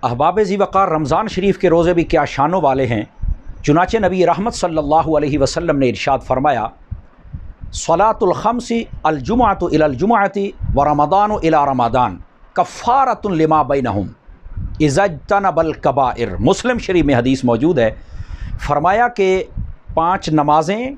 احباب ذی وقار، رمضان شریف کے روزے بھی کیا شانوں والے ہیں۔ چنانچہ نبی رحمت صلی اللہ علیہ وسلم نے ارشاد فرمایا، صلاۃ الخمس الجمعۃ الی الجمعۃ ورمضان الی رمضان کفارۃ لما بینہم اذا اجتنب الکبائر۔ مسلم شریف میں حدیث موجود ہے، فرمایا کہ 5 نمازیں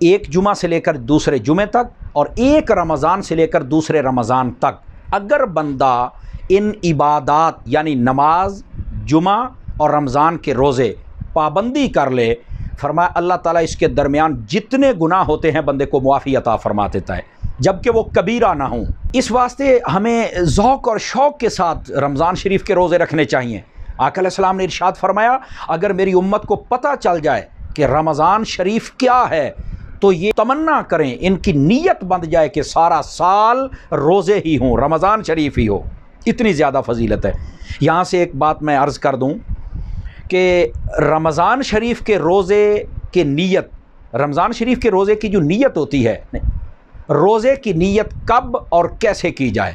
ایک جمعہ سے لے کر دوسرے جمعے تک اور ایک رمضان سے لے کر دوسرے رمضان تک اگر بندہ ان عبادات یعنی نماز، جمعہ اور رمضان کے روزے پابندی کر لے، فرمایا اللہ تعالیٰ اس کے درمیان جتنے گناہ ہوتے ہیں بندے کو معافی عطا فرما دیتا ہے، جبکہ وہ کبیرہ نہ ہوں۔ اس واسطے ہمیں ذوق اور شوق کے ساتھ رمضان شریف کے روزے رکھنے چاہیے۔ آقا علیہ السلام نے ارشاد فرمایا، اگر میری امت کو پتہ چل جائے کہ رمضان شریف کیا ہے تو یہ تمنا کریں، ان کی نیت بند جائے کہ سارا سال روزے ہی ہوں، رمضان شریف ہی ہو۔ اتنی زیادہ فضیلت ہے۔ یہاں سے ایک بات میں عرض کر دوں کہ رمضان شریف کے روزے کی نیت، رمضان شریف کے روزے کی جو نیت ہوتی ہے، روزے کی نیت کب اور کیسے کی جائے،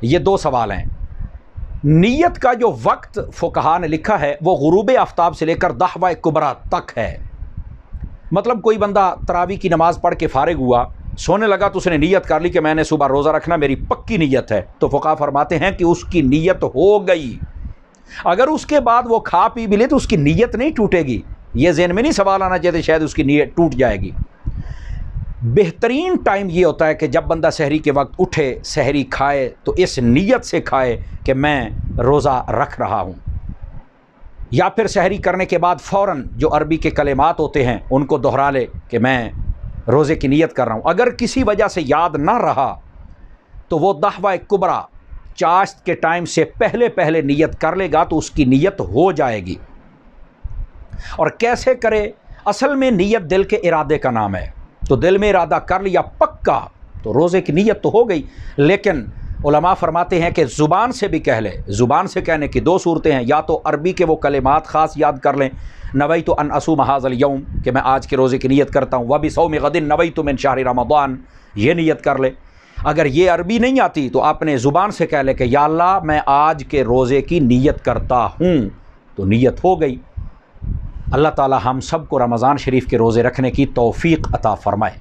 یہ 2 سوال ہیں۔ نیت کا جو وقت فقہا نے لکھا ہے وہ غروب آفتاب سے لے کر دحوہ کبریٰ تک ہے۔ مطلب کوئی بندہ تراویح کی نماز پڑھ کے فارغ ہوا، سونے لگا تو اس نے نیت کر لی کہ میں نے صبح روزہ رکھنا، میری پکی نیت ہے، تو فقہا فرماتے ہیں کہ اس کی نیت ہو گئی۔ اگر اس کے بعد وہ کھا پی بھی لے تو اس کی نیت نہیں ٹوٹے گی۔ یہ ذہن میں نہیں سوال آنا چاہتے شاید اس کی نیت ٹوٹ جائے گی۔ بہترین ٹائم یہ ہوتا ہے کہ جب بندہ سحری کے وقت اٹھے، سحری کھائے تو اس نیت سے کھائے کہ میں روزہ رکھ رہا ہوں، یا پھر سحری کرنے کے بعد فوراً جو عربی کے کلمات ہوتے ہیں ان کو دہرا لے کہ میں روزے کی نیت کر رہا ہوں۔ اگر کسی وجہ سے یاد نہ رہا تو وہ دحوہ کبریٰ چاشت کے ٹائم سے پہلے نیت کر لے گا تو اس کی نیت ہو جائے گی۔ اور کیسے کرے؟ اصل میں نیت دل کے ارادے کا نام ہے، تو دل میں ارادہ کر لیا پکا تو روزے کی نیت تو ہو گئی۔ لیکن علماء فرماتے ہیں کہ زبان سے بھی کہہ لے۔ زبان سے کہنے کی 2 صورتیں ہیں، یا تو عربی کے وہ کلمات خاص یاد کر لیں، نویت ان اصوم ھذا الیوم کہ میں آج کے روزے کی نیت کرتا ہوں، وبصوم غد نویت من شہر رمضان یہ نیت کر لے۔ اگر یہ عربی نہیں آتی تو اپنے زبان سے کہہ لے کہ یا اللہ میں آج کے روزے کی نیت کرتا ہوں، تو نیت ہو گئی۔ اللہ تعالی ہم سب کو رمضان شریف کے روزے رکھنے کی توفیق عطا فرمائے۔